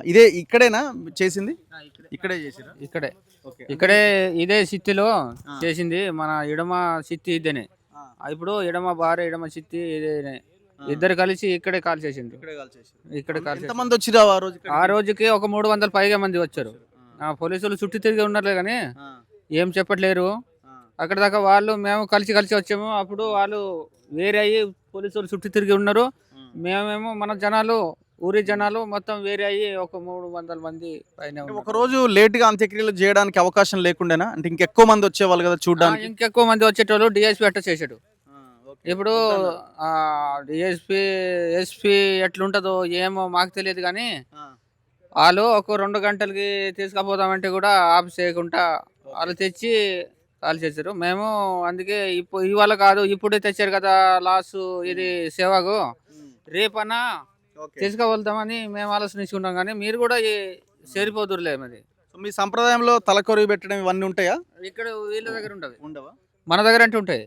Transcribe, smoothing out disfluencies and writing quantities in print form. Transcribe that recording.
ఇదే ఇక్కడేనా చేసింది? ఇక్కడే చేసిరా? ఇక్కడే ఓకే. ఇక్కడే ఇదే సిత్తిలో చేసింది. మన ఎడమ సిత్తి ఇదేనే. ఇప్పుడు ఎడమ భార్య ఎడమ సిత్తి ఇదేనే. ఇద్దరు కలిసి ఇక్కడే కాల్ చేసింది. ఇక్కడే కాల్చేసిర్రు. ఇక్కడ కాల్ చేసింది. ఎంతమంది వచ్చిరా ఆ రోజు ఆ రోజుకి ఒక 300 పైగా మంది వచ్చారు. పోలీసులు చుట్టూ తిరిగి ఉన్నారులే కానీ ఏం చెప్పట్లేరు. అక్కడ దాకా వాళ్ళు మేము కలిసి వచ్చాము. అప్పుడు వాళ్ళు వేరే అయ్యి పోలీసులు చుట్టూ తిరిగి ఉన్నారు. మేమేమో మన జనాలు ఊరి జనాలు మొత్తం వేరే అయ్యి ఒక 300 మంది పైన ఒక రోజు లేట్ గా అంత్యక్రియలు చేయడానికి అవకాశం లేకుండేనా? అంటే ఇంకెక్కువ మంది వచ్చేవాళ్ళు కదా చూడడానికి. ఇంకెక్కువ మంది వచ్చేటోళ్ళు డిఎస్పీ అట్ట చేసాడు. ఇప్పుడు డిఎస్పీ ఎస్పీ ఎట్లుంటుందో ఏమో మాకు తెలియదు కానీ వాళ్ళు ఒక 2 గంటలకి తీసుకుపోదామంటే కూడా ఆఫ్ చేయకుండా వాళ్ళు తెచ్చి కాల్ చేశారు. మేము అందుకే ఇవాళ కాదు ఇప్పుడే తెచ్చారు కదా లాస్ట్ ఇది సేవకు రేపన్నా తీసుకువెళ్తామని మేము ఆలోచించుకున్నాం. కానీ మీరు కూడా చేరిపోతురులే మరి. మీ సంప్రదాయంలో తలకొరివి పెట్టడం ఇవన్నీ ఉంటాయా? ఇక్కడ వీళ్ళ దగ్గర ఉంటుంది, ఉండవా? మన దగ్గర అంటే ఉంటాయి.